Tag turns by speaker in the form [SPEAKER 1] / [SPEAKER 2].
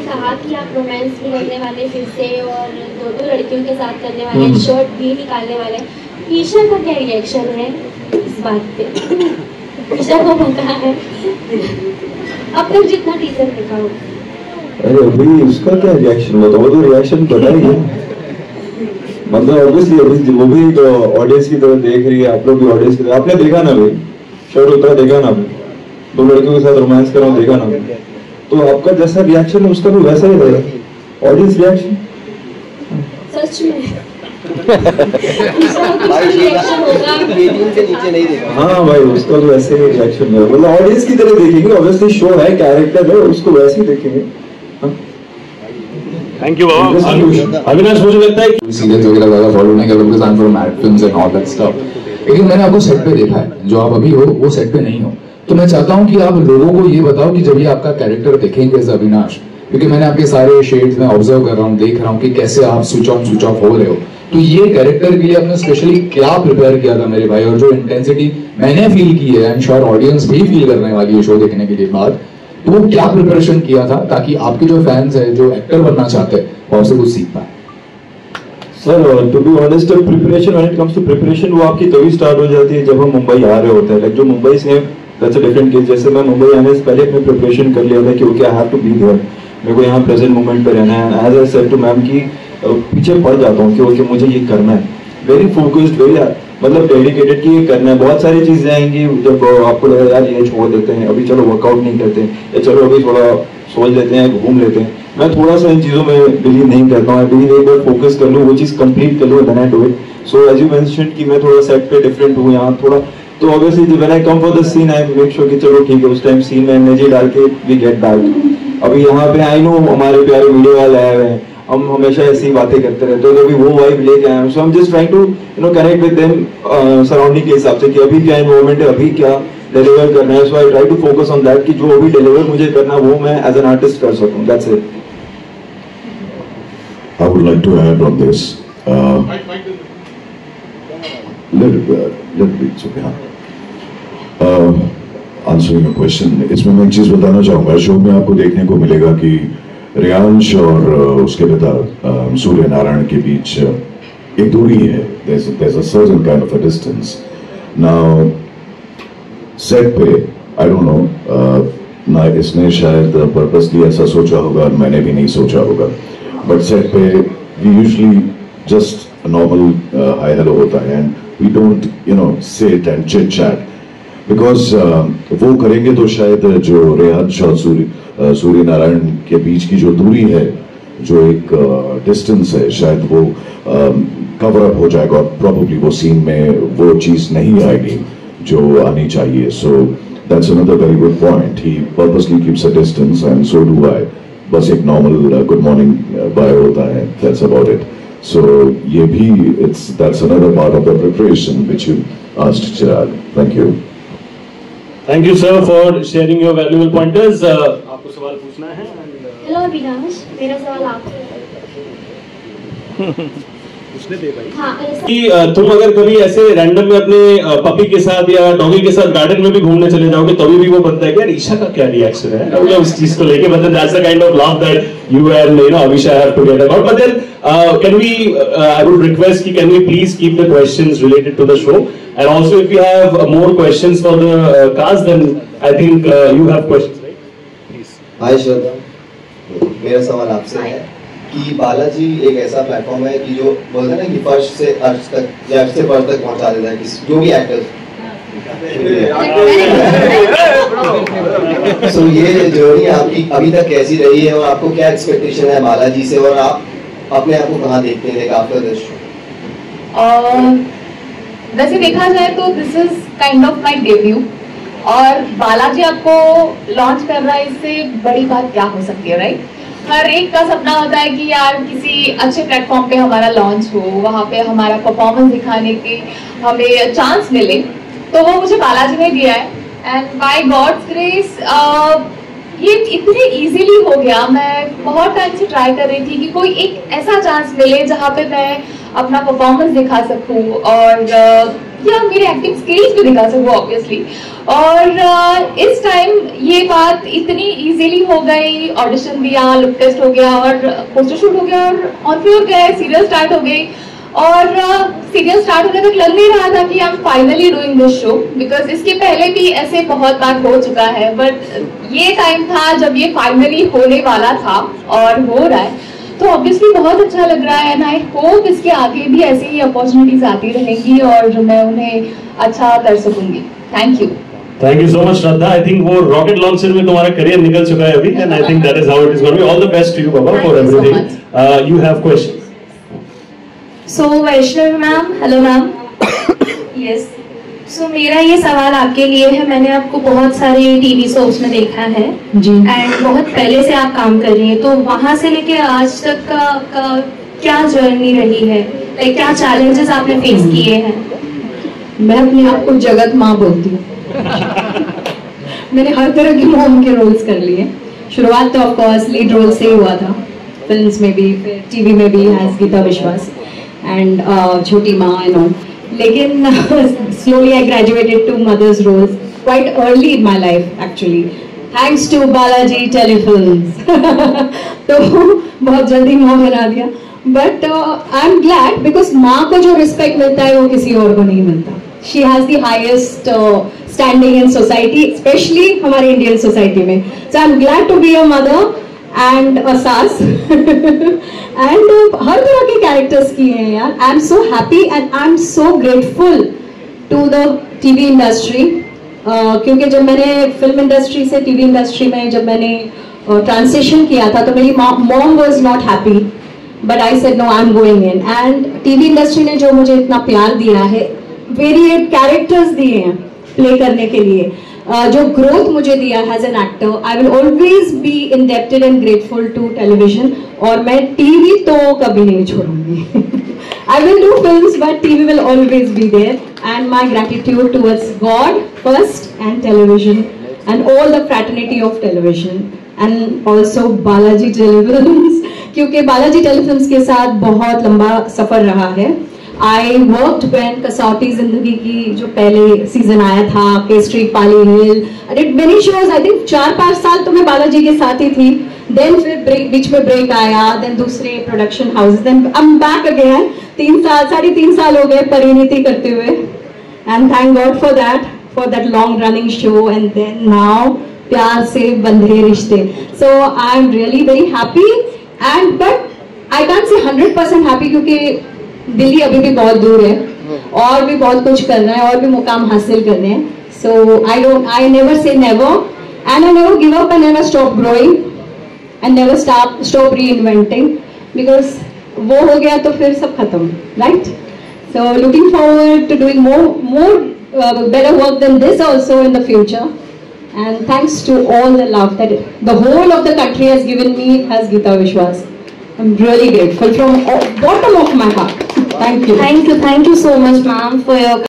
[SPEAKER 1] कहा कि आप रोमांस भी करने वाले फिर से और दो लड़कियों के साथ करने वाले, शर्ट भी निकालने वाले, ईशा का क्या रिएक्शन है इस बात पे? ईशा को पता है अब तक जितना टीजर देखा हो?
[SPEAKER 2] अरे अभी उसका क्या रिएक्शन हुआ था, वो तो रिएक्शन बताइए। मतलब ऑब्वियसली वो भी तो ऑडियंस की तरह देख रही है, आप लोग भी ऑडियंस की तरह। आपने देखा ना भाई, शर्ट उतरा देखा ना, दो लड़कियों के साथ रोमांस कर रहा हूँ देखा ना, तो आपका जैसा रिएक्शन है उसका भी वैसा ही रहेगा, ऑडियंस रिएक्शन।
[SPEAKER 1] सच में
[SPEAKER 2] हाँ भाई, उसका भी वैसे ही रिएक्शन है, मतलब ऑडियंस की तरह देखेंगे। ऑब्वियसली शो है, कैरेक्टर है, उसको वैसे ही देखेंगे।
[SPEAKER 3] थैंक यू बाबा। अविनाश, मुझे लगता है कि
[SPEAKER 4] सीरियल्स वगैरह ज्यादा फॉलो नहीं करता because I am from mad films and all that stuff, लेकिन मैंने आपको सेट पे देखा है, जो आप अभी हो वो सेट पे नहीं हो। तो मैं चाहता हूं कि आप लोगों को ये बताओ कि जब ये आपका कैरेक्टर देखेंगे एज अविनाश, क्योंकि मैंने आपके सारे शेड्स में ऑब्जर्व कर रहा हूँ, देख रहा हूँ कि कैसे आप स्विच ऑन स्विच ऑफ हो रहे हो, तो ये कैरेक्टर के लिए आपने स्पेशली क्या प्रिपेयर किया था मेरे भाई? और जो इंटेंसिटी मैंने फील की है, आई एम श्योर ऑडियंस भी फील करने वाली है शो देखने के बाद, तो वो क्या प्रिपरेशन किया था ताकि आपके जो फैंस है, जो एक्टर बनना चाहते हैं, वो आपसे कुछ सीख पाए?
[SPEAKER 2] Sir to be honest, preparation when it comes to preparation वो आपकी तभी स्टार्ट हो जाती है जब हम मुंबई आ रहे होते हैं। लाइक जो मुंबई से हैं, दैट्स अ डिफरेंट केस। जैसे मैं मुंबई आने से पहले अपनी प्रिपरेशन कर लिया था कि okay I have to be here, मेरे को यहाँ प्रेजेंट मोमेंट पे रहना है। As I said to ma'am कि पीछे पड़ जाता हूँ कि ओके मुझे ये करना है, वेरी फोकस्ड, वेरी मतलब डेडिकेटेड कि ये करना है। बहुत सारी चीजें आएंगी जब आपको लगेगा यार ये छोड़ देते हैं, अभी चलो वर्कआउट नहीं करते, या चलो अभी थोड़ा सोच लेते हैं, घूम लेते हैं। मैं थोड़ा सा इन चीजों में बिलीव नहीं करता हूँ। आई बिलीव एक बार फोकस कर लूँ, वो चीज कंप्लीट कर लूँ, then I do it. So as you mentioned कि मैं थोड़ा सेट पे डिफरेंट हूँ यहाँ थोड़ा, तो obviously when I come for the scene I make sure कि चलो ठीक है, उस टाइम सीन में एनर्जी डाल के वी गेट बैक। अभी यहाँ पे आई नो हमारे प्यारे वीडियो वाले आए हुए हैं, हम हमेशा ऐसी बातें करते रहते हैं, तो अभी वो वाइब लेके आए हैं। So I am just trying to connect with them surrounding के हिसाब से कि अभी क्या एनवायरनमेंट है, अभी क्या डिलीवर करना है। So I try to focus on that कि जो अभी डिलीवर मुझे करना वो मैं एज एन आर्टिस्ट कर सकूं। That's it.
[SPEAKER 5] I would like to add on this. Let me answering your question. इसमें मैं एक चीज बताना चाहूँगा, शो में आपको देखने को मिलेगा कि रियांश और उसके पिता सूर्य नारायण के बीच एक दूरी है। There's a certain kind of a distance. Now set पे I don't know, ना इसने शायद पर्पसली ऐसा सोचा होगा और मैंने भी नहीं सोचा होगा, बट सेट पे we usually just a normal hi hello होता है and we don't sit and chit chat because वो करेंगे तो शायद जो रियांश और सूर्य नारायण के बीच की जो दूरी है, जो एक डिस्टेंस है, शायद वो कवर अप हो जाएगा और प्रॉब्ली वो सीन में वो चीज नहीं आएगी जो आनी चाहिए। So that's another very good point. He purposely keeps a distance and so do I. बस एक नॉर्मल गुड मॉर्निंग बाय होता है, that's about it. So ये भी that's another part of the preparation which you asked Chirag. Thank you.
[SPEAKER 3] Thank you sir for sharing your valuable pointers. आपको सवाल पूछना है?
[SPEAKER 1] हेलो अविनाश, मेरा सवाल आपसे
[SPEAKER 3] उसने दे भाई। हाँ, कि तुम अगर कभी ऐसे रैंडम में अपने पपी के साथ या डॉगी के साथ गार्डन में भी घूमने चले जाओगे तभी भी वो बनता है कि यार ईशा का क्या रिएक्शन है, मतलब उस चीज को लेके, मतलब that's the kind of love that you and Avisha have together. But then can we I would request कि can we please keep the questions related to the show and also if you have more questions for the cast then I think you have questions, right? Please.
[SPEAKER 6] Hi Shraddha, मेरा सवाल आपसे है कि बालाजी एक ऐसा platform है कि जो बोलते हैं ना कि फर्श से अर्श तक या अर्श से फर्श तक पहुंचा देता है जो भी एक्टर। सो ये जर्नी आपकी अभी तक कैसी रही है और आपको क्या एक्सपेक्टेशन है बालाजी से, और आप अपने आप को कहाँ देखते हैं आफ्टर दिस शो?
[SPEAKER 7] वैसे देखा जाए तो this is kind of my debut और बालाजी आपको लॉन्च कर रहा है, इससे बड़ी बात क्या हो सकती है, राइट? हर एक का सपना होता है कि यार किसी अच्छे प्लेटफॉर्म पे हमारा लॉन्च हो, वहाँ पे हमारा परफॉर्मेंस दिखाने की हमें चांस मिले, तो वो मुझे बालाजी ने दिया है एंड बाय गॉड्स ग्रेस ये इतने इजीली हो गया। मैं बहुत टाइम से ट्राई कर रही थी कि कोई एक ऐसा चांस मिले जहाँ पे मैं अपना परफॉर्मेंस दिखा सकूँ और या मेरे एक्टिंग स्किल्स भी दिखा सकूं ऑब्वियसली। और इस टाइम ये बात इतनी इजीली हो गई, ऑडिशन दिया, लुक टेस्ट हो गया और पोस्टर शूट हो गया और ऑन फ्लोर गए, सीरियल स्टार्ट हो गई। और सीरियल स्टार्ट होने तक लग नहीं रहा था कि I am finally doing this show, because इसके पहले भी ऐसे बहुत बार हो चुका है, बट ये टाइम था जब ये फाइनली होने वाला था और हो रहा है, तो ऑब्वियसली बहुत अच्छा लग रहा है। एंड आई होप इसके आगे भी ऐसी ही अपॉर्चुनिटीज आती रहेंगी और मैं उन्हें अच्छा कर सकूंगी। Thank
[SPEAKER 3] you so much Shraddha. I think वो रॉकेट लॉन्चर में तुम्हारा करियर निकल चुका है अभी, and I think that is how it is going to be. All the best to you baba for everything. You have questions?
[SPEAKER 1] So Vaishnavi ma'am, hello ma'am. Yes, so मेरा ये सवाल आपके लिए है। मैंने आपको बहुत सारे टीवी शोज में देखा है जी, एंड बहुत पहले से आप काम कर रही हैं, तो वहां से लेके आज तक का क्या जर्नी रही है? लाइक क्या चैलेंजेस आपने फेस किए हैं?
[SPEAKER 8] मैं अपने आप को जगत माँ बोलती हूँ। मैंने हर तरह की मॉम के रोल्स कर लिए। शुरुआत तो ऑफकोर्स लीड रोल से ही हुआ था, फिल्म्स में भी, फिर टीवी में भी एज गीता विश्वास एंड छोटी माँ एंड ऑल। लेकिन slowly I graduated to mother's roles quite early in my life actually, thanks to Balaji Telefilms। तो बहुत जल्दी माँ बना दिया, but I'm glad because माँ को जो रिस्पेक्ट मिलता है वो किसी और को नहीं मिलता। She has the highest standing in society, especially हमारे इंडियन सोसाइटी में। So I'm glad to be a mother and a सास and हर तरह के कैरेक्टर्स किए हैं यार। I am so happy and I am so grateful to the TV industry, क्योंकि जब मैंने फिल्म इंडस्ट्री से टीवी इंडस्ट्री में जब मैंने ट्रांसिशन किया था तो मेरी mom was not happy, but I said no, I am going in. And TV industry ने जो मुझे इतना प्यार दिया है, वेरिएट कैरेक्टर्स दिए हैं प्ले करने के लिए, जो ग्रोथ मुझे दिया as an actor, I will always be indebted and grateful to television. और मैं टीवी तो कभी नहीं छोड़ूंगी। I will do films, but TV will always be there. And my gratitude towards God first and television and all the fraternity of television and also Balaji Telefilms, क्योंकि Balaji telefilms के साथ बहुत लंबा सफर रहा है। I worked when कसौटी जिंदगी की जो पहले सीजन आया था, केसरी, पाली हिल, I did many shows। I think 4-5 साल तो मैं बालाजी के साथ ही थी। देन फिर बीच में ब्रेक आया, देन दूसरे production house, then I am back again. 3 साल हो गए परिणीति करते हुए, and thank God for that long running show, and then now Pyaar Se Bandhe Rishte. So I am really very happy and but I can't say 100% happy, क्योंकि दिल्ली अभी भी बहुत दूर है और भी बहुत कुछ करना है और भी मुकाम हासिल करने हैं। So I never say never and I never give up and never stop growing and never stop reinventing, because वो हो गया तो फिर सब खत्म, right? So looking forward to doing more better work than this also in the future, and thanks to all the love that the whole of the country has given me as Geeta Vishwas. I'm really grateful from bottom of my heart. Thank you so much, ma'am, for your